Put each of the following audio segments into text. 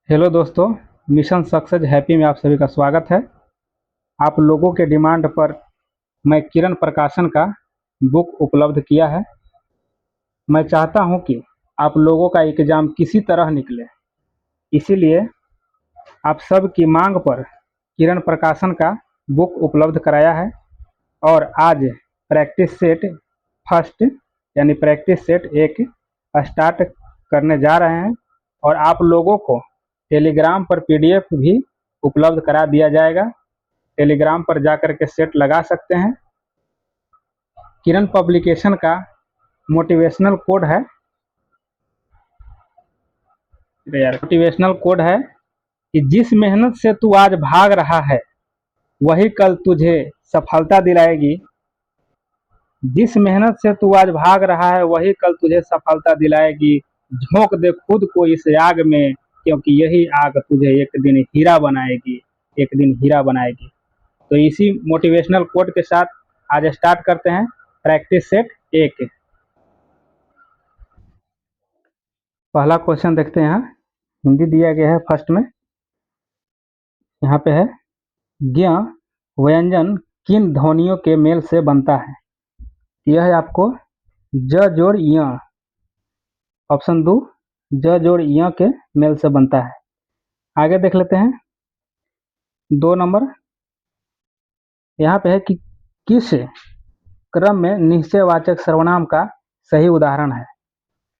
Hello दोस्तों, mission success happy में आप सभी का स्वागत है। आप लोगों के डिमांड पर मैं किरण प्रकाशन का बुक उपलब्ध किया है। मैं चाहता हूं कि आप लोगों का एग्ज़ाम किसी तरह निकले, इसीलिए आप सब की मांग पर किरण प्रकाशन का बुक उपलब्ध कराया है। और आज प्रैक्टिस सेट फर्स्ट यानी प्रैक्टिस सेट एक स्टार्ट करने जा रहे हैं और आप लोगों को टेलीग्राम पर पीडीएफ भी उपलब्ध करा दिया जाएगा। टेलीग्राम पर जाकर के सेट लगा सकते हैं। किरण पब्लिकेशन का मोटिवेशनल कोड है मोटिवेशनल कोड है कि जिस मेहनत से तू आज भाग रहा है वही कल तुझे सफलता दिलाएगी। जिस मेहनत से तू आज भाग रहा है वही कल तुझे सफलता दिलाएगी। झोंक दे खुद को इस आग में, क्योंकि यही आग तुझे एक दिन हीरा बनाएगी, एक दिन हीरा बनाएगी। तो इसी मोटिवेशनल कोड के साथ आज स्टार्ट करते हैं प्रैक्टिस सेट एक। पहला क्वेश्चन देखते हैं। यहाँ हिंदी दिया गया है फर्स्ट में। यहाँ पे है ज्ञ व्यंजन किन ध्वनियों के मेल से बनता है। यह है आपको ज जोड़ य, ऑप्शन 2 ज जोड़ य के मेल से बनता है। आगे देख लेते हैं 2 नंबर। यहाँ पे है कि किस क्रम में निश्चयवाचक सर्वनाम का सही उदाहरण है।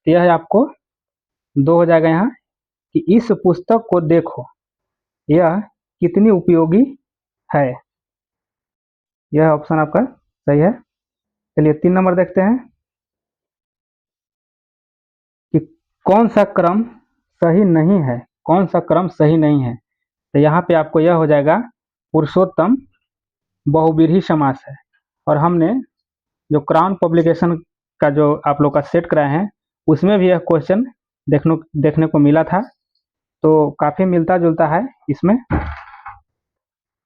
यह है आपको 2 हो जाएगा यहाँ कि इस पुस्तक को देखो, यह कितनी उपयोगी है। यह ऑप्शन आपका सही है। चलिए 3 नंबर देखते हैं कि कौन सा क्रम सही नहीं है, कौन सा क्रम सही नहीं है। तो यहाँ पे आपको यह हो जाएगा पुरुषोत्तम बहुव्रीहि समास है। और हमने जो क्राउन पब्लिकेशन का जो आप लोग का सेट कराए हैं उसमें भी यह क्वेश्चन देखने को मिला था, तो काफ़ी मिलता जुलता है इसमें।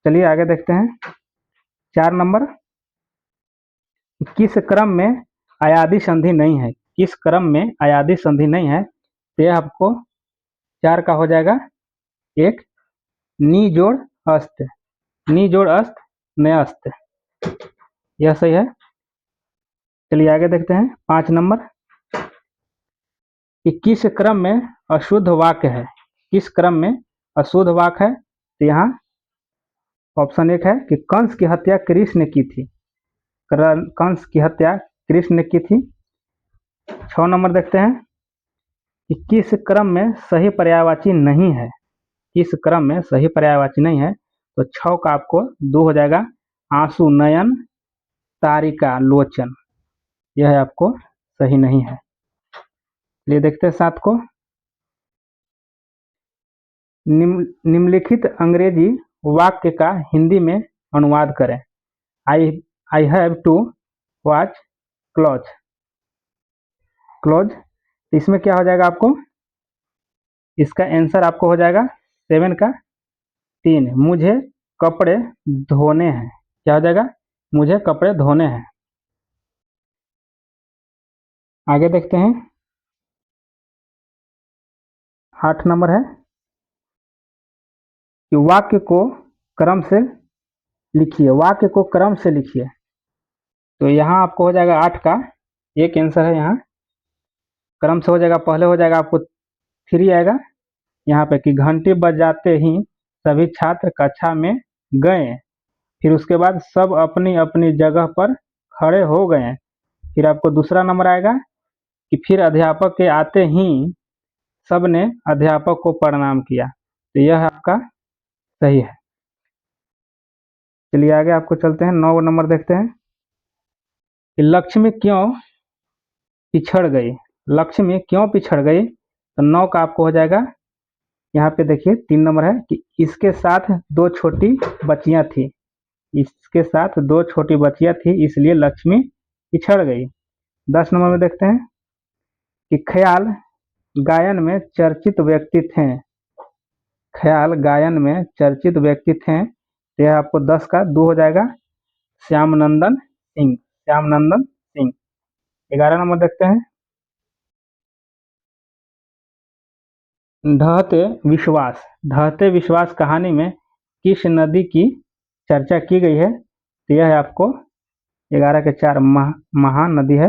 चलिए आगे देखते हैं 4 नंबर। किस क्रम में अयादी संधि नहीं है, किस क्रम में अयादी संधि नहीं है। तो यह आपको 4 का हो जाएगा। एक नी जोड़ अस्त, नी जोड़ अस्त नयस्त, यह सही है। चलिए आगे देखते हैं 5 नंबर कि किस क्रम में अशुद्ध वाक्य है, किस क्रम में अशुद्ध वाक्य है। तो यहाँ ऑप्शन 1 है कि कंस की हत्या कृष्ण ने की थी, कंस की हत्या कृष्ण ने की थी। 6 नंबर देखते हैं कि किस क्रम में सही पर्यायवाची नहीं है, किस क्रम में सही पर्यायवाची नहीं है। तो 6 का आपको 2 हो जाएगा। आंसू नयन तारिका लोचन, यह आपको सही नहीं है। चलिए देखते हैं 7 को। निम्नलिखित अंग्रेजी वाक्य का हिंदी में अनुवाद करें। I I have to watch close, close. इसमें क्या हो जाएगा आपको, इसका आंसर आपको हो जाएगा 7 का 3, मुझे कपड़े धोने हैं। क्या हो जाएगा, मुझे कपड़े धोने हैं। आगे देखते हैं 8 नंबर है कि वाक्य को क्रम से लिखिए, वाक्य को क्रम से लिखिए। तो यहाँ आपको हो जाएगा 8 का एक आंसर है। यहाँ क्रम से हो जाएगा, पहले हो जाएगा आपको 3 आएगा यहाँ पे कि घंटी बजाते ही सभी छात्र कक्षा में गए। फिर उसके बाद सब अपनी अपनी जगह पर खड़े हो गए। फिर आपको दूसरा नंबर आएगा कि फिर अध्यापक के आते ही सब ने अध्यापक को प्रणाम किया। तो यह आपका सही है। चलिए आगे आपको चलते हैं 9 नंबर देखते हैं कि लक्ष्मी क्यों पिछड़ गई, लक्ष्मी क्यों पिछड़ गई। तो 9 का आपको हो जाएगा। यहाँ पे देखिए 3 नंबर है कि इसके साथ 2 छोटी बच्चियां थी, इसके साथ 2 छोटी बच्चियां थी इसलिए लक्ष्मी पिछड़ गई। 10 नंबर में देखते हैं कि ख्याल गायन में चर्चित व्यक्ति थे, ख्याल गायन में चर्चित व्यक्ति थे। तो यह आपको 10 का 2 हो जाएगा। श्यामनंदन सिंह, श्यामनंदन सिंह। 11 नंबर देखते हैं ढहते विश्वास, ढहते विश्वास कहानी में किस नदी की चर्चा की गई है? तो यह है आपको 11 के 4 महानदी है,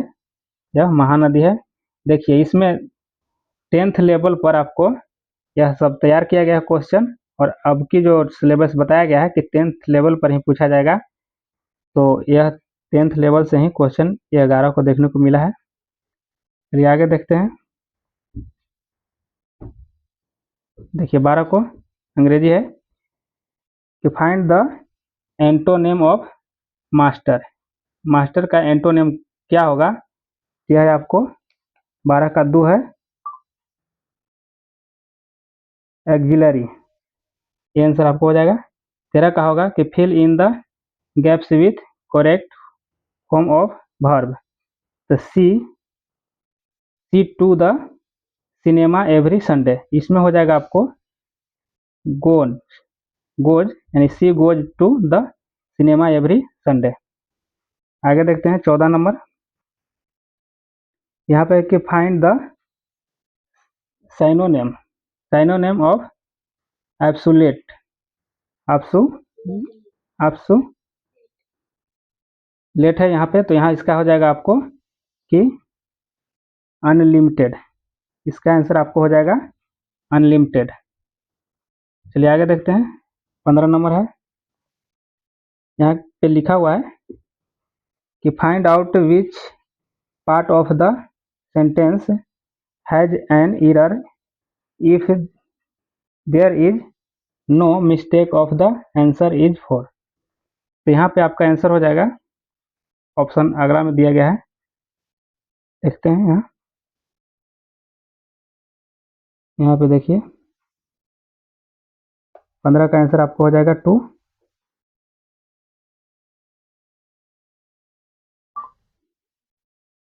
यह महानदी है। देखिए इसमें 10th लेवल पर आपको यह सब तैयार किया गया है क्वेश्चन, और अब की जो सिलेबस बताया गया है कि 10th लेवल पर ही पूछा जाएगा, तो यह 10th लेवल से ही क्वेश्चन ये 11 को देखने को मिला है। चलिए आगे देखते हैं। देखिए 12 को अंग्रेजी है कि find the antonym of master. Master का एंटोनिम क्या होगा? यह है आपको 12 का 2 है एक्जिलरी, ये आंसर आपको हो जाएगा। 13 का होगा कि fill in the gaps with correct form of verb. तो she to the cinema every Sunday, इसमें हो जाएगा आपको गोज, गोज यानी she goes to the cinema every Sunday. आगे देखते हैं 14 नंबर, यहाँ पे कि find the synonym, synonym of absolute, absolute है यहाँ पे, तो यहाँ इसका हो जाएगा आपको कि अनलिमिटेड, इसका आंसर आपको हो जाएगा अनलिमिटेड। चलिए आगे देखते हैं 15 नंबर है, यहाँ पे लिखा हुआ है कि find out which part of the sentence has an error if there is no mistake of the answer is 4। तो यहाँ पे आपका आंसर हो जाएगा, ऑप्शन अगला में दिया गया है, देखते हैं यहाँ पे देखिए 15 का आंसर आपको हो जाएगा 2।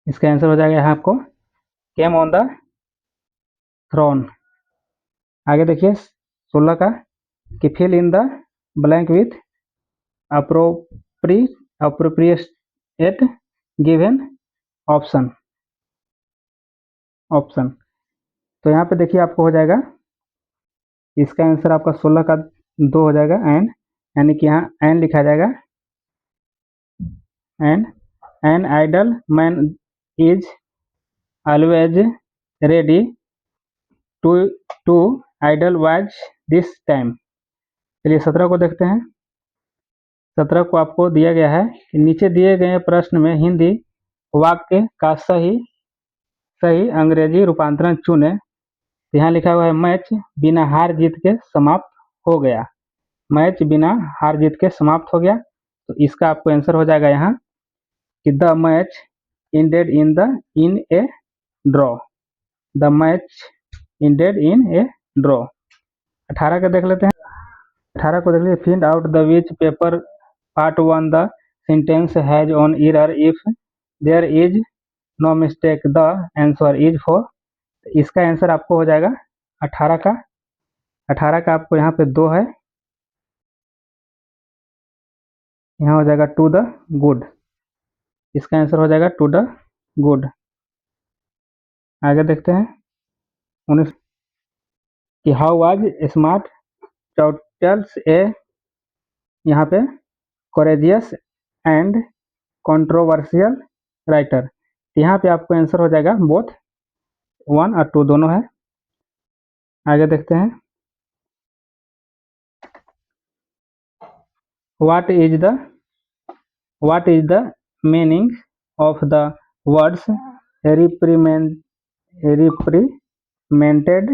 इसका आंसर हो जाएगा यहाँ आपको केम ऑन द थ्रोन। आगे देखिए 16 का कि fill in the blank with appropriate given option, तो यहाँ पे देखिए आपको हो जाएगा, इसका आंसर आपका 16 का 2 हो जाएगा एन, यानी कि यहाँ एन लिखा जाएगा, an idle man is always ready to idle watch this time. चलिए 17 को देखते हैं। 17 को आपको दिया गया है कि नीचे दिए गए प्रश्न में हिंदी वाक्य का सही अंग्रेजी रूपांतरण चुने। यहाँ लिखा हुआ है मैच बिना हार जीत के समाप्त हो गया, मैच बिना हार जीत के समाप्त हो गया, तो इसका आपको आंसर हो जाएगा यहाँ कि the match ended in a draw, the match ended in a draw. 18 का देख लेते हैं, 18 को देख लीजिए find out the which paper part 1 the sentence has on error if there is no mistake the answer is 4। इसका answer आपको हो जाएगा 18 का, 18 का आपको यहाँ पे 2 है, यहाँ हो जाएगा टू द गुड, इसका आंसर हो जाएगा टू द गुड। आगे देखते हैं 19 कि हाउ वाज स्मार्ट टर्टल्स ए, यहाँ पे कोरेजियस एंड कंट्रोवर्शियल राइटर, यहाँ पे आपको आंसर हो जाएगा बोथ 1 और 2 दोनों है। आगे देखते हैं what is the meaning of the words reprimanded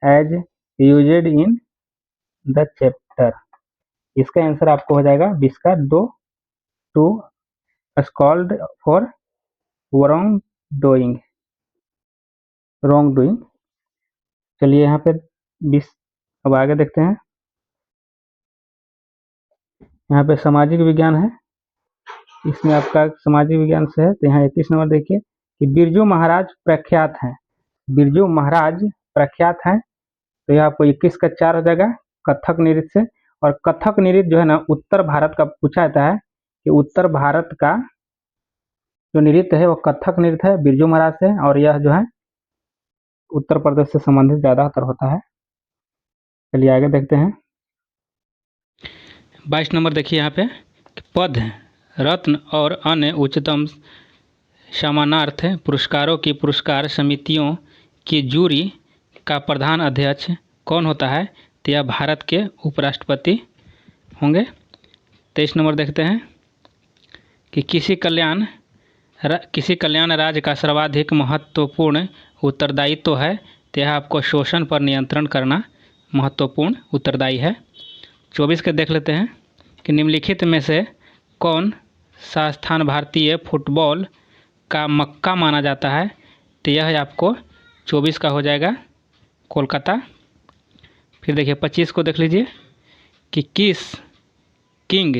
as used in the chapter. इसका आंसर आपको हो जाएगा 20 का 2 to scold for wrong doing. चलिए यहाँ पे 20, अब आगे देखते हैं, यहाँ पे सामाजिक विज्ञान है, इसमें आपका सामाजिक विज्ञान से है, तो यहाँ 31 नंबर देखिए कि बिरजू महाराज प्रख्यात हैं, बिरजू महाराज प्रख्यात हैं, तो यह आपको 21 का 4 हो जाएगा कथक नृत्य से। और कथक नृत्य जो है ना उत्तर भारत का पूछा जाता है कि उत्तर भारत का जो नृत्य है वो कथक नृत्य है बिरजू महाराज से, और यह जो है उत्तर प्रदेश से संबंधित ज़्यादातर होता है। चलिए आगे देखते हैं। 22 नंबर देखिए यहाँ पे, पद, रत्न और अन्य उच्चतम सम्मानार्थ पुरस्कारों की पुरस्कार समितियों की जूरी का प्रधान अध्यक्ष कौन होता है? तो यह भारत के उपराष्ट्रपति होंगे। 23 नंबर देखते हैं कि किसी कल्याण राज्य का सर्वाधिक महत्वपूर्ण उत्तरदायित्व है, तो यह आपको शोषण पर नियंत्रण करना महत्वपूर्ण उत्तरदायी है। 24 के देख लेते हैं कि निम्नलिखित में से कौन सा स्थान भारतीय फुटबॉल का मक्का माना जाता है? तो यह आपको 24 का हो जाएगा कोलकाता। फिर देखिए 25 को देख लीजिए कि किंग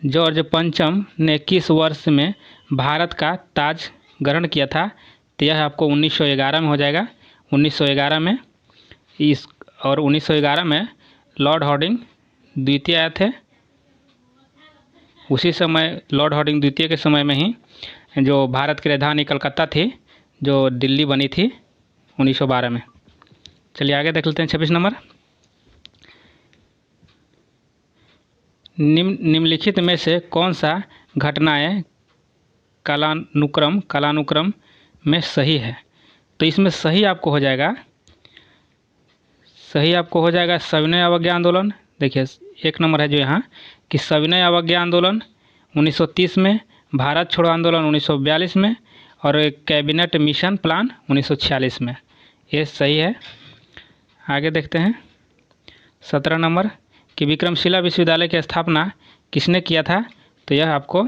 जॉर्ज पंचम ने किस वर्ष में भारत का ताज ग्रहण किया था? तो यह आपको 1911 में हो जाएगा। 1911 में और 1911 में लॉर्ड हार्डिंग द्वितीय आए थे। उसी समय लॉर्ड हार्डिंग द्वितीय के समय में ही जो भारत की राजधानी कलकत्ता थी, जो दिल्ली बनी थी 1912 में। चलिए आगे देख लेते हैं 26 नंबर। निम्नलिखित में से कौन सा घटनाएं कालानुक्रम में सही है? तो इसमें सही आपको हो जाएगा सविनय अवज्ञा आंदोलन। देखिए 1 नंबर है जो यहाँ कि सविनय अवज्ञा आंदोलन 1930 में, भारत छोड़ो आंदोलन 1942 में और कैबिनेट मिशन प्लान 1946 में, ये सही है। आगे देखते हैं 17 नंबर कि विक्रमशिला विश्वविद्यालय की स्थापना किसने किया था? तो यह आपको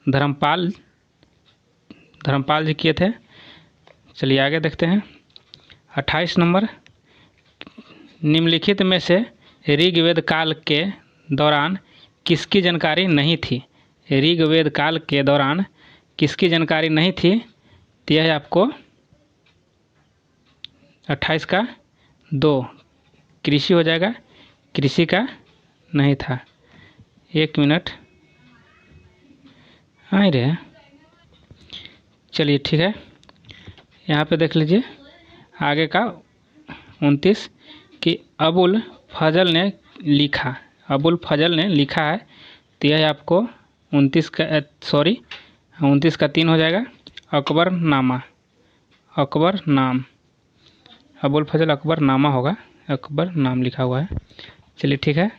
धर्मपाल जी किए थे। चलिए आगे देखते हैं 28 नंबर। निम्नलिखित में से ऋग्वेद काल के दौरान किसकी जानकारी नहीं थी? ऋग्वेद काल के दौरान किसकी जानकारी नहीं थी? तो यह आपको 28 का 2 कृषि हो जाएगा। कृषि का नहीं था। 1 मिनट आए रे। चलिए ठीक है, यहाँ पे देख लीजिए आगे का 29 कि अबुल फजल ने लिखा है। तो यह आपको 29 का 3 हो जाएगा। अकबरनामा, अबुल फजल अकबरनामा होगा, अकबर नाम लिखा हुआ है। चलिए ठीक है,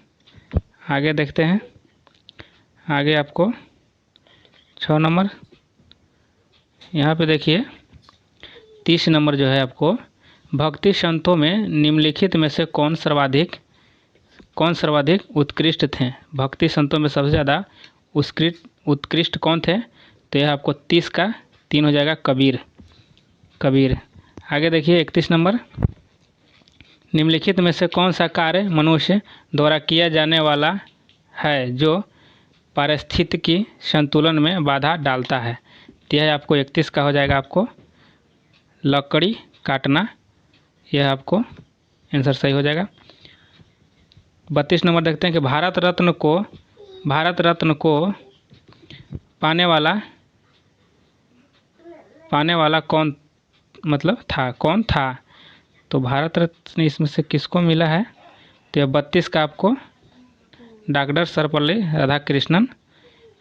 आगे देखते हैं। आगे आपको 6 नंबर यहाँ पे देखिए 30 नंबर जो है आपको भक्ति संतों में निम्नलिखित में से कौन सर्वाधिक उत्कृष्ट थे? भक्ति संतों में सबसे ज़्यादा उत्कृष्ट कौन थे? तो यह आपको 30 का 3 हो जाएगा, कबीर। आगे देखिए 31 नंबर। निम्नलिखित में से कौन सा कार्य मनुष्य द्वारा किया जाने वाला है जो पारिस्थितिकी संतुलन में बाधा डालता है? तो यह आपको 31 का हो जाएगा, आपको लकड़ी काटना। यह आपको आंसर सही हो जाएगा। 32 नंबर देखते हैं कि भारत रत्न को पाने वाला कौन था? तो भारत रत्न इसमें से किसको मिला है? तो यह 32 का आपको डॉक्टर सर्वपल्ली राधाकृष्णन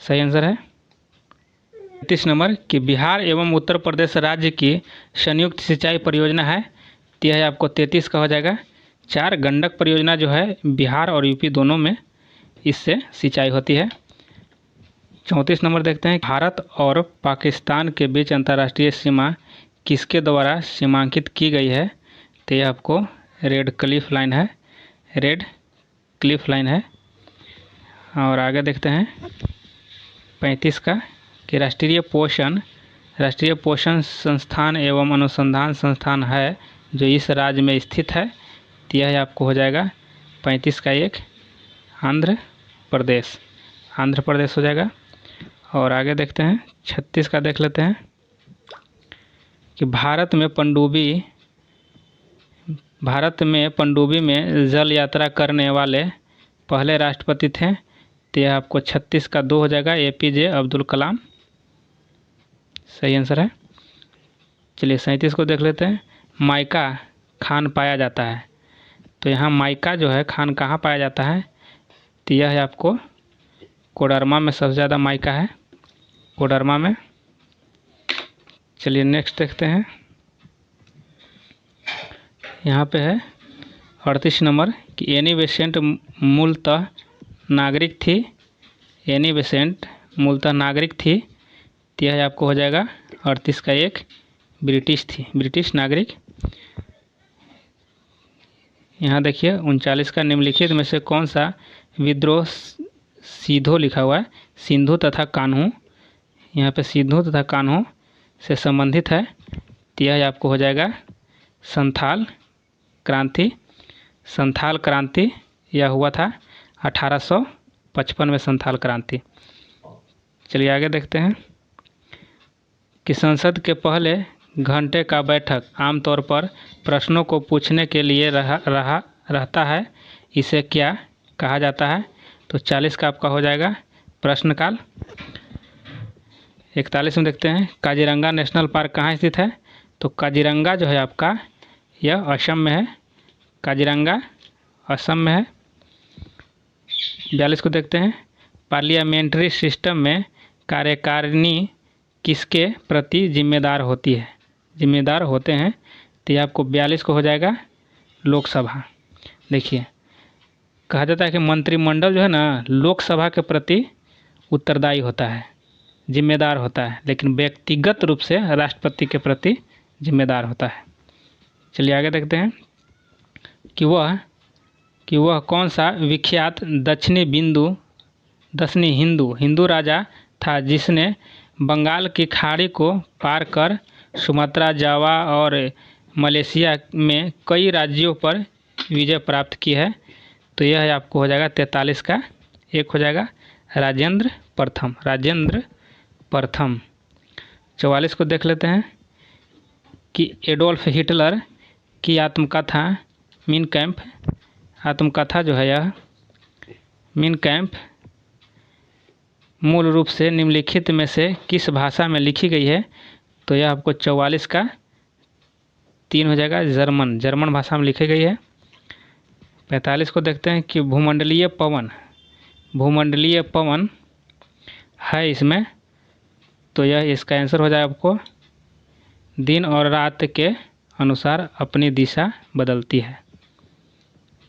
सही आंसर है। 33 नंबर कि बिहार एवं उत्तर प्रदेश राज्य की संयुक्त सिंचाई परियोजना है। तो यह आपको 33 का हो जाएगा। 4 गंडक परियोजना जो है बिहार और यूपी दोनों में इससे सिंचाई होती है। 34 नंबर देखते हैं, भारत और पाकिस्तान के बीच अंतर्राष्ट्रीय सीमा किसके द्वारा सीमांकित की गई है? तो यह आपको रेड क्लिफ लाइन है। और आगे देखते हैं 35 का कि राष्ट्रीय पोषण संस्थान एवं अनुसंधान संस्थान है जो इस राज्य में स्थित है। तो यह आपको हो जाएगा 35 का 1 आंध्र प्रदेश हो जाएगा। और आगे देखते हैं 36 का देख लेते हैं कि भारत में पनडुब्बी में जल यात्रा करने वाले पहले राष्ट्रपति थे। तो यह आपको 36 का 2 हो जाएगा, APJ अब्दुल कलाम सही आंसर है। चलिए 37 को देख लेते हैं। माइका खान पाया जाता है। तो यहाँ माइका जो है खान कहाँ पाया जाता है, तो यह है आपको कोडरमा में सबसे ज़्यादा माइका है, कोडरमा में। चलिए नेक्स्ट देखते हैं। यहाँ पे है 38 नंबर कि एनी बेसेंट मूलतः नागरिक थी, एनी बेसेंट मूलतः नागरिक थी। तो यह आपको हो जाएगा 38 का 1 ब्रिटिश थी, ब्रिटिश नागरिक। यहाँ देखिए 39 का निम्नलिखित में से कौन सा विद्रोह सिंधु लिखा हुआ है, सिंधु तथा कान्हू, यहाँ पे सिंधु तथा कान्हू से संबंधित है। तो यह आपको हो जाएगा संथाल क्रांति। संथाल क्रांति यह हुआ था 1855 में, संथाल क्रांति। चलिए आगे देखते हैं कि संसद के पहले घंटे का बैठक आमतौर पर प्रश्नों को पूछने के लिए रहता है, इसे क्या कहा जाता है। तो 40 का आपका हो जाएगा प्रश्नकाल। 41 में देखते हैं काजीरंगा नेशनल पार्क कहाँ स्थित है। तो काजीरंगा जो है आपका यह असम में है, काजीरंगा असम में है। 42 को देखते हैं पार्लियामेंट्री सिस्टम में कार्यकारिणी किसके प्रति जिम्मेदार होती है, जिम्मेदार होते हैं। तो ये आपको 42 को हो जाएगा लोकसभा। देखिए कहा जाता है कि मंत्रिमंडल जो है ना लोकसभा के प्रति उत्तरदायी होता है, जिम्मेदार होता है, लेकिन व्यक्तिगत रूप से राष्ट्रपति के प्रति जिम्मेदार होता है। चलिए आगे देखते हैं कि वह कौन सा विख्यात दक्षिणी हिंदू राजा था जिसने बंगाल की खाड़ी को पार कर सुमात्रा, जावा और मलेशिया में कई राज्यों पर विजय प्राप्त की है। तो यह आपको हो जाएगा 43 का 1 हो जाएगा राजेंद्र प्रथम, राजेंद्र प्रथम। 44 को देख लेते हैं कि एडोल्फ हिटलर की आत्मकथा मीन कैंप, आत्मकथा जो है यह मीन कैंप मूल रूप से निम्नलिखित में से किस भाषा में लिखी गई है। तो यह आपको 44 का 3 हो जाएगा जर्मन भाषा में लिखी गई है। 45 को देखते हैं कि भूमंडलीय पवन है इसमें। तो यह इसका आंसर हो जाएगा आपको दिन और रात के अनुसार अपनी दिशा बदलती है।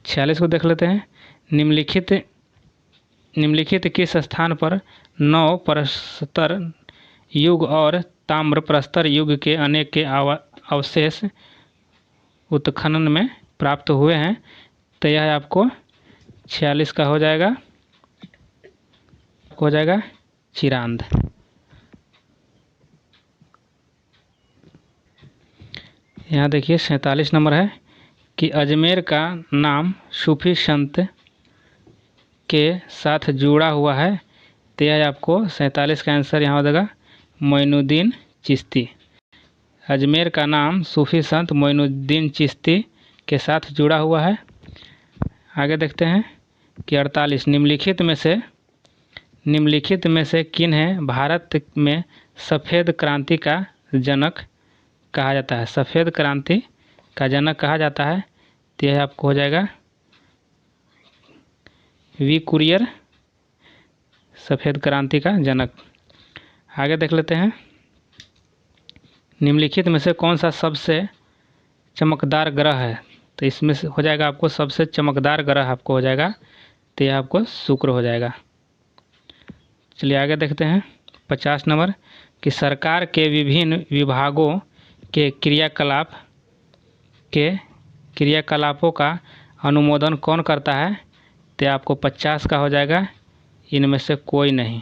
46 को देख लेते हैं निम्नलिखित किस स्थान पर नव प्रस्तर युग और ताम्र प्रस्तर युग के अनेक के अवशेष उत्खनन में प्राप्त हुए हैं। तो यह आपको 46 का हो जाएगा चिरांद। यहाँ देखिए 47 नंबर है कि अजमेर का नाम सूफी संत के साथ जुड़ा हुआ है। तो यह आपको 47 का आंसर यहाँ हो जाएगा मोइनुद्दीन चिश्ती। अजमेर का नाम सूफी संत मोइनुद्दीन चिश्ती के साथ जुड़ा हुआ है। आगे देखते हैं कि 48 निम्नलिखित में से किन्हें भारत में सफ़ेद क्रांति का जनक कहा जाता है, सफ़ेद क्रांति का जनक कहा जाता है। तो यह आपको हो जाएगा वी कुरियर, सफ़ेद क्रांति का जनक। आगे देख लेते हैं निम्नलिखित में से कौन सा सबसे चमकदार ग्रह है। तो इसमें से हो जाएगा आपको सबसे चमकदार ग्रह आपको हो जाएगा, तो यह आपको शुक्र हो जाएगा। चलिए आगे देखते हैं 50 नंबर कि सरकार के विभिन्न विभागों के क्रियाकलापों का अनुमोदन कौन करता है। तो आपको 50 का हो जाएगा इनमें से कोई नहीं,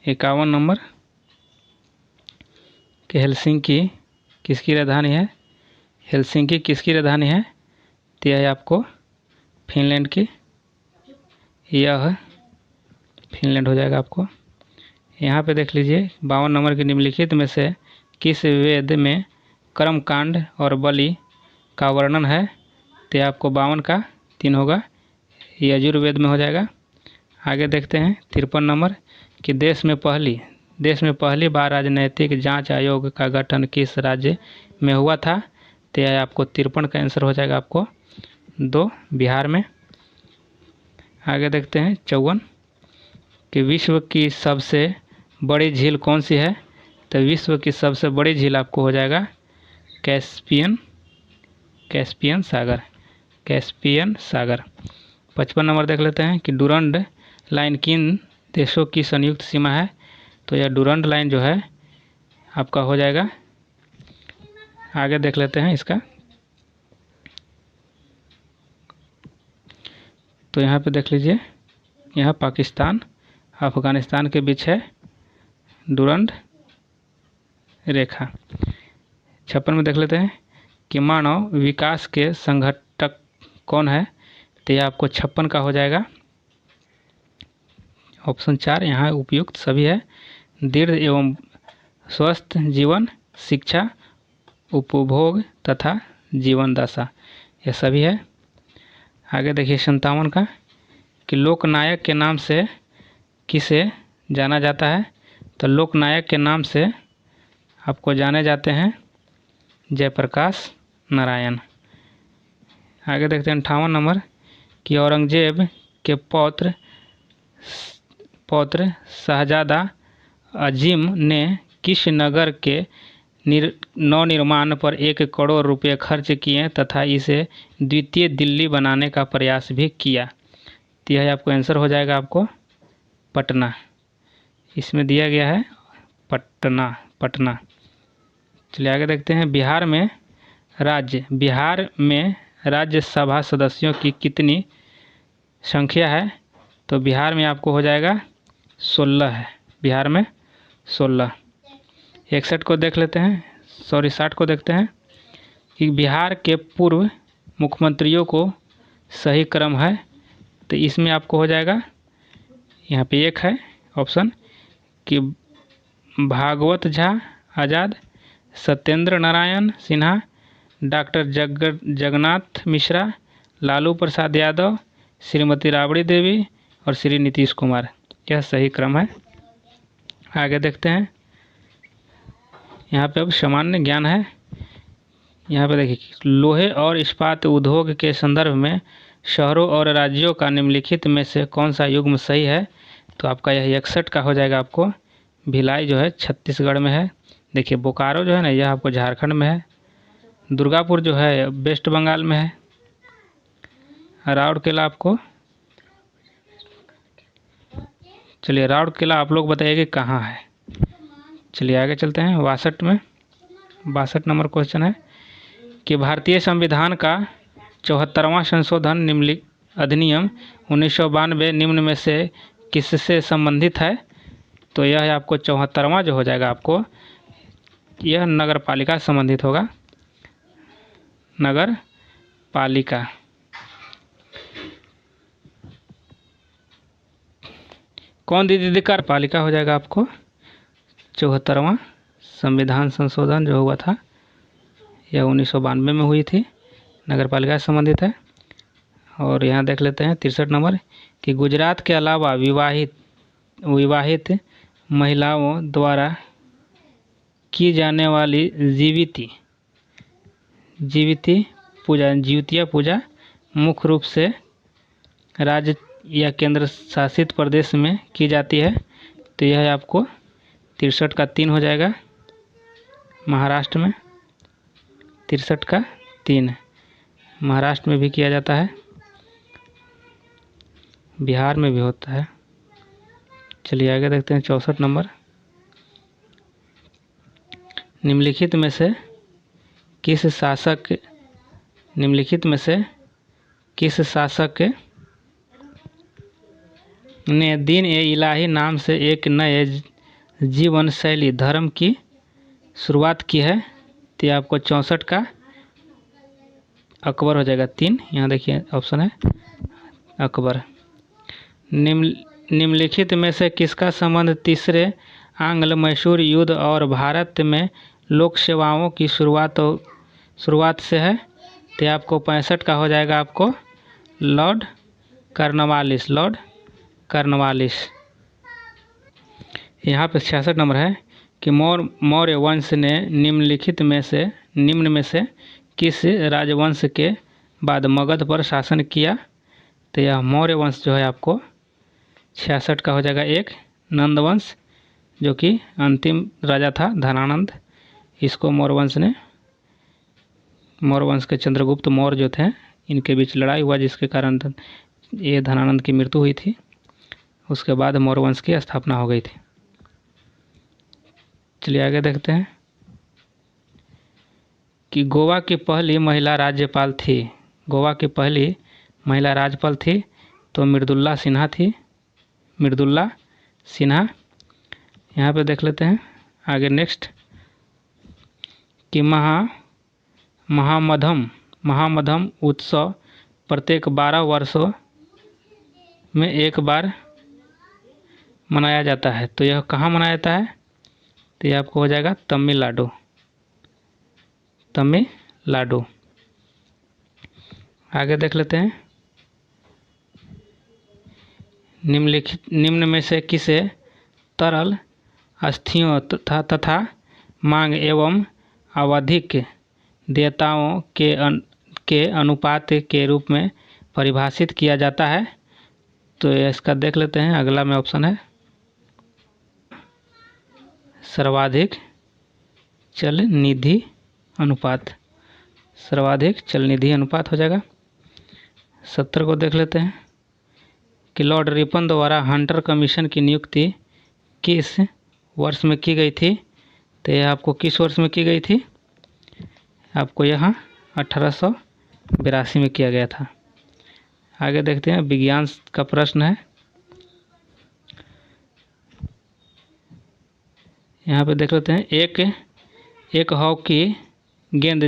51 नंबर कि हेलसिंकी किसकी राजधानी है, हेलसिंकी किसकी राजधानी है। तो यह आपको फिनलैंड की, यह फिनलैंड हो जाएगा आपको। यहाँ पे देख लीजिए 52 नंबर के निम्नलिखित में से किस वेद में कर्मकांड और बलि का वर्णन है। तो आपको 52 का 3 होगा, यजुर्वेद में हो जाएगा। आगे देखते हैं 53 नंबर कि देश में पहली बार राजनैतिक जांच आयोग का गठन किस राज्य में हुआ था, तो यह आपको 53 का आंसर हो जाएगा आपको 2 बिहार में। आगे देखते हैं 54 कि विश्व की सबसे बड़ी झील कौन सी है। तो विश्व की सबसे बड़ी झील आपको हो जाएगा कैस्पियन सागर। 55 नंबर देख लेते हैं कि डुरंड लाइन किन देशों की संयुक्त सीमा है। तो यह डुरंड लाइन जो है आपका हो जाएगा, आगे देख लेते हैं इसका। तो यहाँ पे देख लीजिए, यहाँ पाकिस्तान अफगानिस्तान के बीच है डुरंड रेखा। 56 में देख लेते हैं कि मानव विकास के संगठक कौन है। तो यह आपको 56 का हो जाएगा ऑप्शन 4, यहाँ उपयुक्त सभी है। दृढ़ एवं स्वस्थ जीवन, शिक्षा, उपभोग तथा जीवन दशा, यह सभी है। आगे देखिए 57 का कि लोकनायक के नाम से किसे जाना जाता है। तो लोकनायक के नाम से आपको जाने जाते हैं जयप्रकाश नारायण। आगे देखते हैं 58 नंबर कि औरंगजेब के पौत्र शहजादा अजीम ने किस नगर के नवनिर्माण पर 1 करोड़ रुपये खर्च किए तथा इसे द्वितीय दिल्ली बनाने का प्रयास भी किया। तो यह आपको आंसर हो जाएगा आपको पटना, इसमें दिया गया है पटना। चलिए आगे देखते हैं बिहार में राज्यसभा सदस्यों की कितनी संख्या है। तो बिहार में आपको हो जाएगा 16 है, बिहार में 16। 61 को देख लेते हैं, 60 को देखते हैं कि बिहार के पूर्व मुख्यमंत्रियों को सही क्रम है। तो इसमें आपको हो जाएगा, यहाँ पे 1 है ऑप्शन कि भागवत झा आज़ाद, सत्येंद्र नारायण सिन्हा, डॉक्टर जगन्नाथ मिश्रा, लालू प्रसाद यादव, श्रीमती राबड़ी देवी और श्री नीतीश कुमार। यह सही क्रम है। आगे देखते हैं, यहाँ पे अब सामान्य ज्ञान है। यहाँ पे देखिए लोहे और इस्पात उद्योग के संदर्भ में शहरों और राज्यों का निम्नलिखित में से कौन सा युग्म सही है। तो आपका यह 61 का हो जाएगा आपको। भिलाई जो है छत्तीसगढ़ में है। देखिए बोकारो जो है ना, यह आपको झारखंड में है। दुर्गापुर जो है वेस्ट बंगाल में है। राउरकेला आपको, चलिए राउरकेला आप लोग बताइए कि कहाँ है। चलिए आगे चलते हैं 62 नंबर क्वेश्चन है कि भारतीय संविधान का 74वां संशोधन अधिनियम 1992 निम्न में से किससे संबंधित है। तो यह है आपको 74वां जो हो जाएगा आपको, यह नगर पालिका संबंधित होगा, नगर पालिका। कौन दीदी कर पालिका हो जाएगा आपको 74वां संविधान संशोधन जो हुआ था, यह 1992 में हुई थी, नगर पालिका से संबंधित है। और यहाँ देख लेते हैं 63 नंबर कि गुजरात के अलावा विवाहित महिलाओं द्वारा की जाने वाली जीवितीय पूजा मुख्य रूप से राज्य या केंद्र शासित प्रदेश में की जाती है। तो यह आपको 63 का 3 हो जाएगा, महाराष्ट्र में 63 का 3 महाराष्ट्र में भी किया जाता है, बिहार में भी होता है। चलिए आगे देखते हैं 64 नंबर, निम्नलिखित में से किस शासक ने दीन ए इलाही नाम से एक नए जीवन शैली धर्म की शुरुआत की है। तो आपको 64 का अकबर हो जाएगा 3, यहाँ देखिए ऑप्शन है अकबर। निम्नलिखित में से किसका संबंध तीसरे आंग्ल मैसूर युद्ध और भारत में लोक सेवाओं की शुरुआत से है। तो आपको 65 का हो जाएगा आपको लॉर्ड कार्नवालिस। यहाँ पे 66 नंबर है कि मौर्य वंश ने निम्न में से किस राजवंश के बाद मगध पर शासन किया। तो यह मौर्य वंश जो है आपको 66 का हो जाएगा। एक नंद वंश जो कि अंतिम राजा था धनानंद, इसको मौर्य वंश के चंद्रगुप्त मौर्य जो थे इनके बीच लड़ाई हुआ जिसके कारण ये धनानंद की मृत्यु हुई थी। उसके बाद मौर्य वंश की स्थापना हो गई थी। चलिए आगे देखते हैं कि गोवा की पहली महिला राज्यपाल थी। गोवा की पहली महिला राज्यपाल थी तो मृदुला सिन्हा थी। मृदुला सिन्हा। यहाँ पे देख लेते हैं आगे नेक्स्ट कि महामधम उत्सव प्रत्येक 12 वर्षों में एक बार मनाया जाता है। तो यह कहाँ मनाया जाता है। तो यह आपको हो जाएगा तमिलनाडु। आगे देख लेते हैं निम्न में से किसे तरल अस्थियों तथा मांग एवं आवधिक देयताओं के अनुपात के रूप में परिभाषित किया जाता है। तो इसका देख लेते हैं। अगला में ऑप्शन है सर्वाधिक चल निधि अनुपात। सर्वाधिक चल निधि अनुपात हो जाएगा। 70 को देख लेते हैं कि लॉर्ड रिपन द्वारा हंटर कमीशन की नियुक्ति किस वर्ष में की गई थी। तो यह आपको किस वर्ष में की गई थी। आपको यहाँ 1882 में किया गया था। आगे देखते हैं विज्ञान का प्रश्न है। यहाँ पे देख लेते हैं एक हॉकी गेंद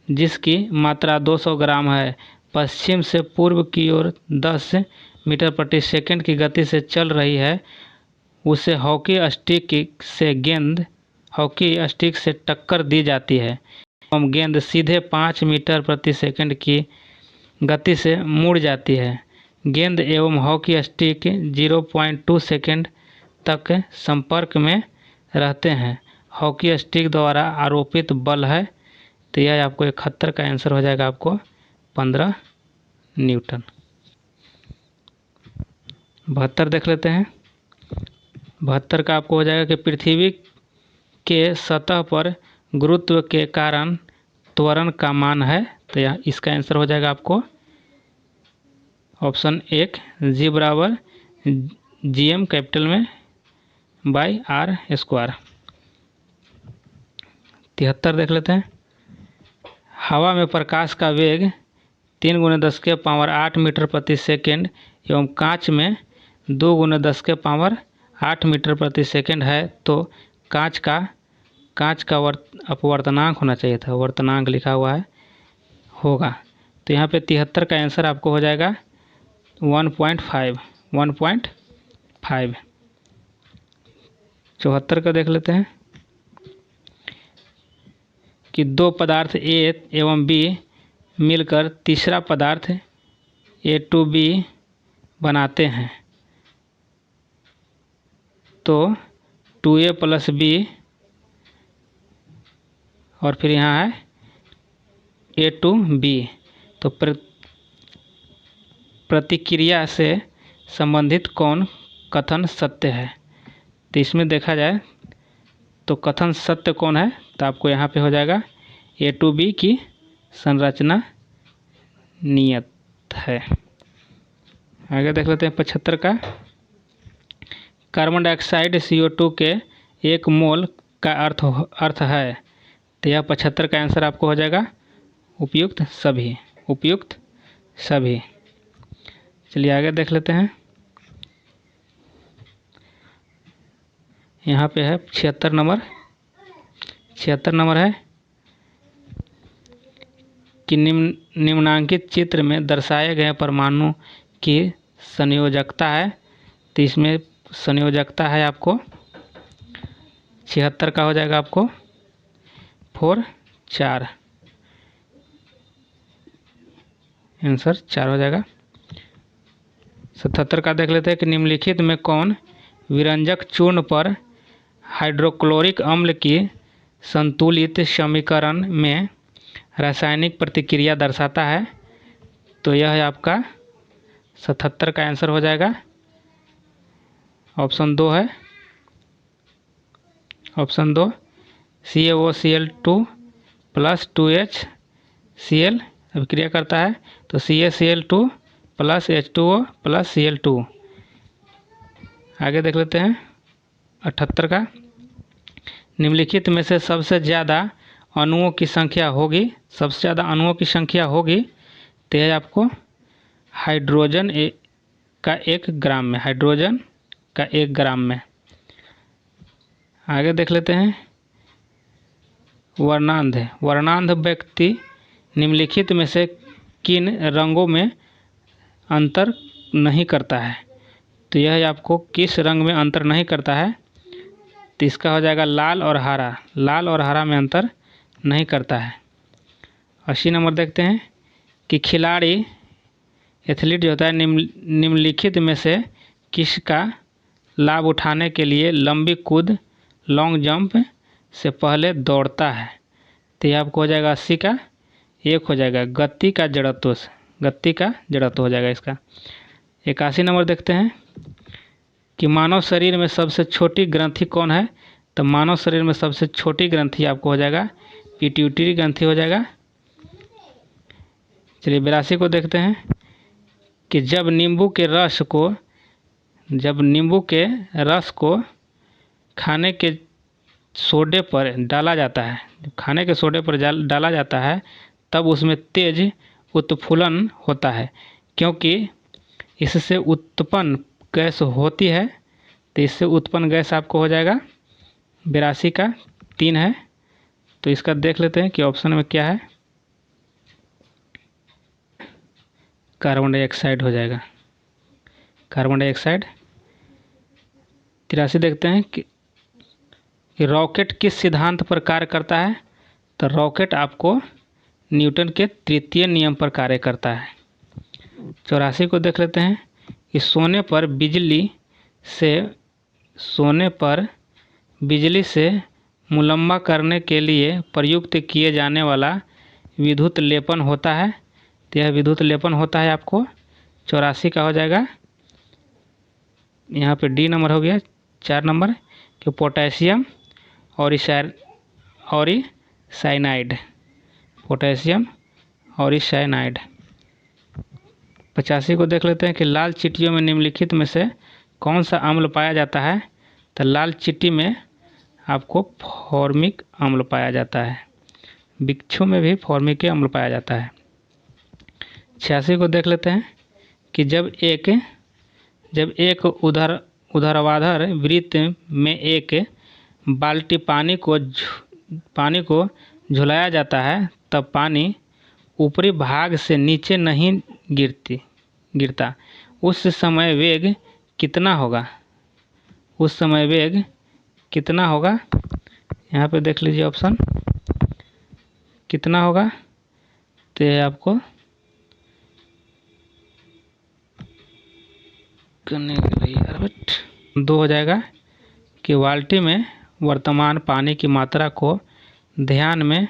जिसकी मात्रा 200 ग्राम है पश्चिम से पूर्व की ओर 10 मीटर प्रति सेकंड की गति से चल रही है। उसे हॉकी स्टिक से टक्कर दी जाती है एवं गेंद सीधे 5 मीटर प्रति सेकंड की गति से मुड़ जाती है। गेंद एवं हॉकी स्टिक 0.2 सेकंड तक संपर्क में रहते हैं। हॉकी स्टिक द्वारा आरोपित बल है। तो यह आपको 71 का आंसर हो जाएगा आपको 15 न्यूटन। 72 देख लेते हैं। 72 का आपको हो जाएगा कि पृथ्वी के सतह पर गुरुत्व के कारण त्वरण का मान है। तो यह इसका आंसर हो जाएगा आपको ऑप्शन 1 जी बराबर GM कैपिटल में बाई R स्क्वायर। 73 देख लेते हैं। हवा में प्रकाश का वेग 3 × 10⁸ मीटर प्रति सेकंड एवं कांच में 2 × 10⁸ मीटर प्रति सेकंड है। तो कांच का अपवर्तनांक होना चाहिए था, वर्तनांक लिखा हुआ है होगा। तो यहाँ पे 73 का आंसर आपको हो जाएगा 1.5। 74 का देख लेते हैं कि दो पदार्थ A एवं B मिलकर तीसरा पदार्थ A2B बनाते हैं। तो 2A + B और फिर यहाँ है A2B। तो प्रतिक्रिया से संबंधित कौन कथन सत्य है। तो इसमें देखा जाए तो कथन सत्य कौन है। तो आपको यहाँ पे हो जाएगा A2B की संरचना नियत है। आगे देख लेते हैं 75 का। कार्बन डाइऑक्साइड CO2 के 1 मोल का अर्थ है। तो यह 75 का आंसर आपको हो जाएगा उपयुक्त सभी। चलिए आगे देख लेते हैं। यहाँ पे है 76 नंबर है कि निम्नांकित चित्र में दर्शाए गए परमाणु की संयोजकता है। तो इसमें संयोजकता है आपको 76 का हो जाएगा आपको 4 आंसर 4 हो जाएगा। 77 का देख लेते हैं कि निम्नलिखित में कौन विरंजक चूर्ण पर हाइड्रोक्लोरिक अम्ल की संतुलित समीकरण में रासायनिक प्रतिक्रिया दर्शाता है। तो यह है आपका 77 का आंसर हो जाएगा। ऑप्शन 2 है, ऑप्शन 2 CaOCl2 प्लस 2HCl अभिक्रिया करता है, तो CaCl2 plus H2O plus Cl2। आगे देख लेते हैं 78 का। निम्नलिखित में से सबसे ज़्यादा अणुओं की संख्या होगी, सबसे ज़्यादा अणुओं की संख्या होगी तो यह आपको हाइड्रोजन का 1 ग्राम में, हाइड्रोजन का 1 ग्राम में। आगे देख लेते हैं वर्णांध। वर्णांध व्यक्ति निम्नलिखित में से किन रंगों में अंतर नहीं करता है? तो यह आपको किस रंग में अंतर नहीं करता है? तो इसका हो जाएगा लाल और हरा। लाल और हरा में अंतर नहीं करता है। 80 नंबर देखते हैं कि खिलाड़ी एथलीट जो होता है निम्नलिखित में से किसका लाभ उठाने के लिए लंबी कूद लॉन्ग जंप से पहले दौड़ता है? तो यह आपको हो जाएगा 80 का 1 हो जाएगा, गति का जड़त्व से, गति का जड़त्व हो जाएगा इसका। 81 नंबर देखते हैं कि मानव शरीर में सबसे छोटी ग्रंथि कौन है? तो मानव शरीर में सबसे छोटी ग्रंथि आपको हो जाएगा पिट्यूटरी ग्रंथि हो जाएगा। चलिए 82 को देखते हैं कि जब नींबू के रस को खाने के सोडे पर डाला जाता है, खाने के सोडे पर डाला जाता है तब उसमें तेज उत्फुलन होता है, क्योंकि इससे उत्पन्न गैस होती है। तो इससे उत्पन्न गैस आपको हो जाएगा 82 का 3 है। तो इसका देख लेते हैं कि ऑप्शन में क्या है। कार्बन डाइऑक्साइड हो जाएगा, कार्बन डाइऑक्साइड। 83 देखते हैं कि रॉकेट किस सिद्धांत पर कार्य करता है? तो रॉकेट आपको न्यूटन के तृतीय नियम पर कार्य करता है। 84 को देख लेते हैं कि सोने पर बिजली से मुलम्मा करने के लिए प्रयुक्त किए जाने वाला विद्युत लेपन होता है। तो यह विद्युत लेपन होता है आपको 84 का हो जाएगा। यहाँ पे डी नंबर हो गया। 4 नंबर कि पोटेशियम और साइनाइड, पोटेशियम और साइनाइड। 85 को देख लेते हैं कि लाल चींटियों में निम्नलिखित में से कौन सा अम्ल पाया जाता है? तो लाल चींटी में आपको फॉर्मिक अम्ल पाया जाता है, बिच्छू में भी फॉर्मिक अम्ल पाया जाता है। 86 को देख लेते हैं कि जब एक ऊर्ध्वाधर वृत्त में एक बाल्टी पानी को झुलाया जाता है तब पानी ऊपरी भाग से नीचे नहीं गिरता। उस समय वेग कितना होगा? उस समय वेग कितना होगा? यहाँ पे देख लीजिए ऑप्शन कितना होगा। तो ये आपको करने के लिए 2 हो जाएगा कि बाल्टी में वर्तमान पानी की मात्रा को ध्यान में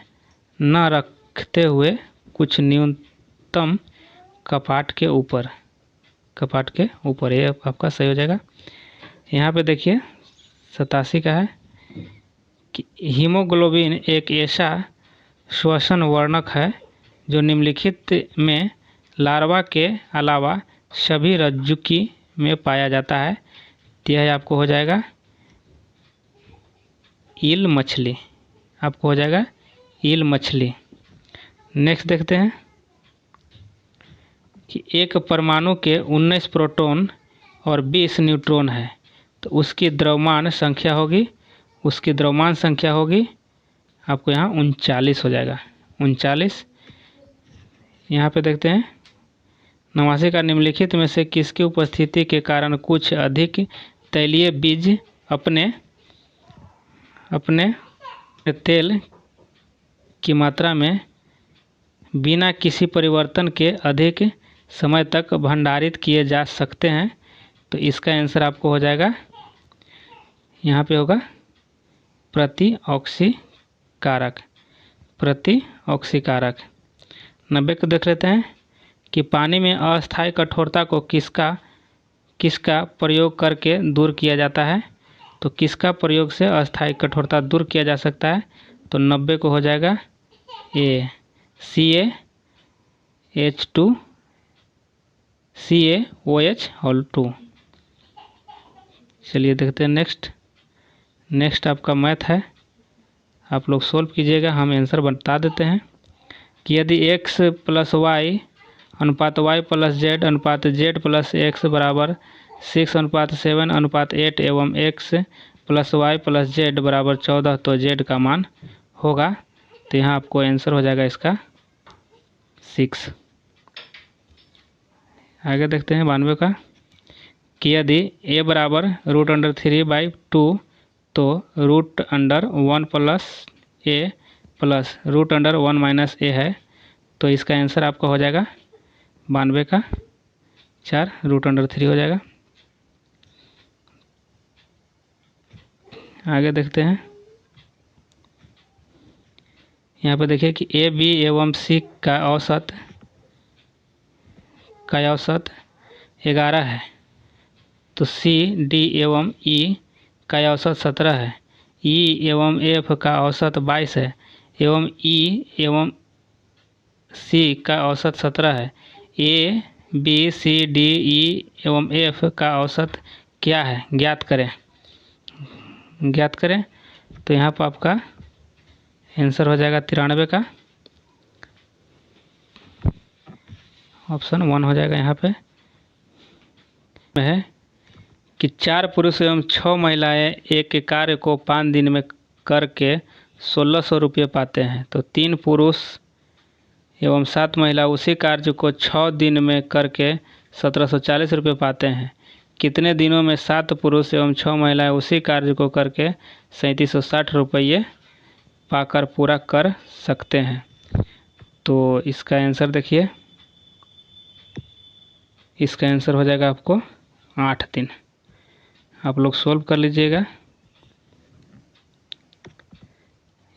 न रखते हुए कुछ न्यूनतम कपाट के ऊपर ये आपका सही हो जाएगा। यहाँ पे देखिए 87 का है कि हीमोग्लोबिन एक ऐसा श्वसन वर्णक है जो निम्नलिखित में लार्वा के अलावा सभी रज्जुकी में पाया जाता है। तो यह आपको हो जाएगा ईल मछली, आपको हो जाएगा ईल मछली। नेक्स्ट देखते हैं कि एक परमाणु के 19 प्रोटॉन और 20 न्यूट्रॉन है तो उसकी द्रव्यमान संख्या होगी आपको यहाँ 39 हो जाएगा, 39। यहाँ पे देखते हैं 89 का निम्नलिखित में से किसकी उपस्थिति के कारण कुछ अधिक तैलीय बीज अपने तेल की मात्रा में बिना किसी परिवर्तन के अधिक समय तक भंडारित किए जा सकते हैं? तो इसका आंसर आपको हो जाएगा, यहाँ पे होगा प्रतिऑक्सीकारक। 90 को देख लेते हैं कि पानी में अस्थायी कठोरता को किसका प्रयोग करके दूर किया जाता है। तो किसका प्रयोग से अस्थायी कठोरता दूर किया जा सकता है। तो 90 को हो जाएगा ए CaH2 चलिए देखते हैं नेक्स्ट आपका मैथ है, आप लोग सोल्व कीजिएगा, हम आंसर बता देते हैं कि यदि x + y अनुपात y + z अनुपात z + x बराबर 6:7:8 एवं x + y + z बराबर 14 तो z का मान होगा। तो यहाँ आपको आंसर हो जाएगा इसका 6। आगे देखते हैं 92 का कि यदि a बराबर √3/2 तो √1 + a प्लस √1 - a है। तो इसका आंसर आपका हो जाएगा 92 का 4 √3 हो जाएगा। आगे देखते हैं, यहाँ पे देखिए कि a b एवं c का औसत 11 है, तो c d एवं e का औसत 17 है, e एवं f का औसत 22 है एवं e एवं c का औसत 17 है। a b c d e एवं f का औसत क्या है, ज्ञात करें। तो यहाँ पर आपका आंसर हो जाएगा 93 का, ऑप्शन 1 हो जाएगा। यहाँ पे है कि 4 पुरुष एवं 6 महिलाएं एक कार्य को 5 दिन में करके 1600 रुपये पाते हैं। तो 3 पुरुष एवं 7 महिला उसी कार्य को 6 दिन में करके 1740 रुपये पाते हैं। कितने दिनों में 7 पुरुष एवं 6 महिलाएं उसी कार्य को करके 3760 रुपये पाकर पूरा कर सकते हैं। तो इसका आंसर देखिए, इसका आंसर हो जाएगा आपको 8 दिन। आप लोग सोल्व कर लीजिएगा।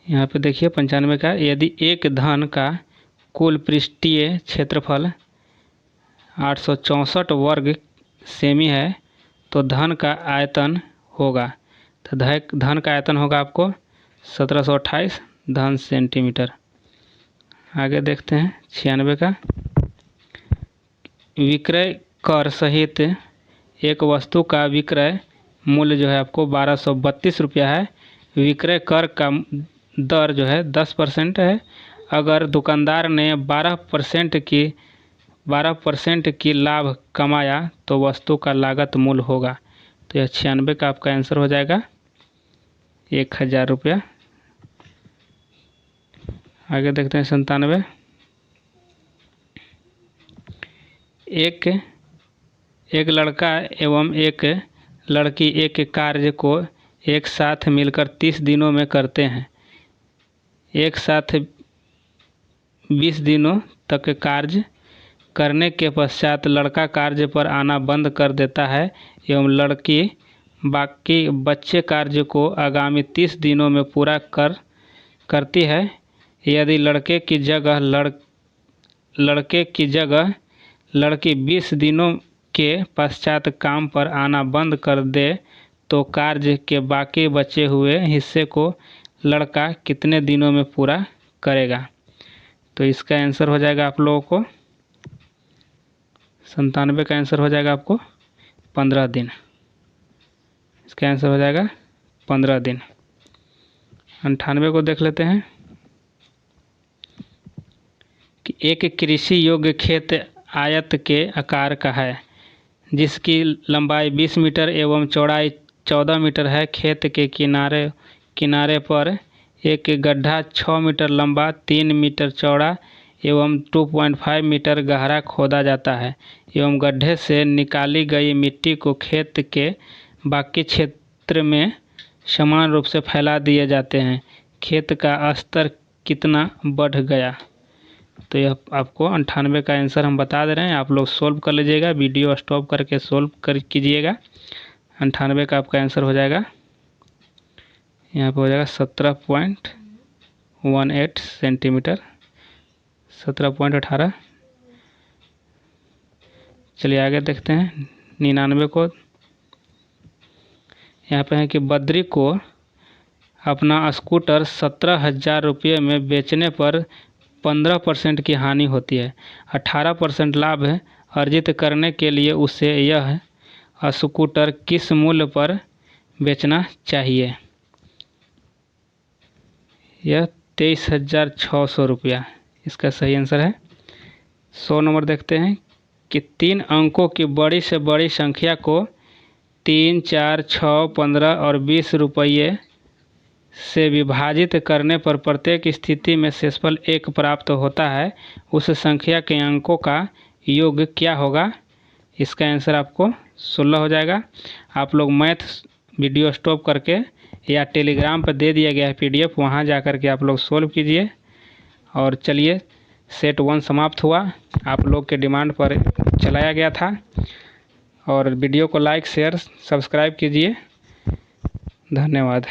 यहाँ पे देखिए 95 का, यदि एक धन का कुल पृष्ठीय क्षेत्रफल 864 वर्ग सेमी है तो धन का आयतन होगा। तो धन का आयतन होगा आपको 1728 धन सेंटीमीटर। आगे देखते हैं 96 का, विक्रय कर सहित एक वस्तु का विक्रय मूल्य जो है आपको 1232 रुपया है। विक्रय कर का दर जो है 10% है। अगर दुकानदार ने 12% की लाभ कमाया तो वस्तु का लागत मूल्य होगा। तो यह 96 का आपका आंसर हो जाएगा 1000 रुपया। आगे देखते हैं 97, एक लड़का एवं एक लड़की एक कार्य को एक साथ मिलकर 30 दिनों में करते हैं। एक साथ 20 दिनों तक कार्य करने के पश्चात लड़का कार्य पर आना बंद कर देता है एवं लड़की बाकी बच्चे कार्य को आगामी 30 दिनों में पूरा करती है। यदि लड़के की जगह लड़की 20 दिनों के पश्चात काम पर आना बंद कर दे तो कार्य के बाकी बचे हुए हिस्से को लड़का कितने दिनों में पूरा करेगा। तो इसका आंसर हो जाएगा आप लोगों को 97 का आंसर हो जाएगा आपको 15 दिन। इसका आंसर हो जाएगा 15 दिन। 98 को देख लेते हैं कि एक कृषि योग्य खेत आयत के आकार का है जिसकी लंबाई 20 मीटर एवं चौड़ाई 14 मीटर है। खेत के किनारे पर एक गड्ढा 6 मीटर लंबा, 3 मीटर चौड़ा एवं 2.5 मीटर गहरा खोदा जाता है एवं गड्ढे से निकाली गई मिट्टी को खेत के बाकी क्षेत्र में समान रूप से फैला दिए जाते हैं। खेत का स्तर कितना बढ़ गया। तो यह आपको 98 का आंसर हम बता दे रहे हैं, आप लोग सोल्व कर लीजिएगा, वीडियो स्टॉप करके सोल्व कीजिएगा। 98 का आपका आंसर हो जाएगा यहाँ पे हो जाएगा 17.18 सेंटीमीटर, 17.18। चलिए आगे देखते हैं 99 को। यहाँ पे है कि बद्री को अपना स्कूटर 17,000 रुपये में बेचने पर 15% की हानि होती है। 18% लाभ अर्जित करने के लिए उसे यह स्कूटर किस मूल्य पर बेचना चाहिए? यह 23,600 रुपया इसका सही आंसर है। 100 नंबर देखते हैं कि 3 अंकों की बड़ी से बड़ी संख्या को 3, 4, 6, 15 और 20 रुपये से विभाजित करने पर प्रत्येक स्थिति में शेषफल 1 प्राप्त होता है। उस संख्या के अंकों का योग क्या होगा? इसका आंसर आपको 16 हो जाएगा। आप लोग मैथ वीडियो स्टॉप करके या टेलीग्राम पर दे दिया गया है PDF, वहाँ जा कर के आप लोग सोल्व कीजिए। और चलिए सेट 1 समाप्त हुआ, आप लोग के डिमांड पर चलाया गया था। और वीडियो को लाइक, शेयर, सब्सक्राइब कीजिए। धन्यवाद।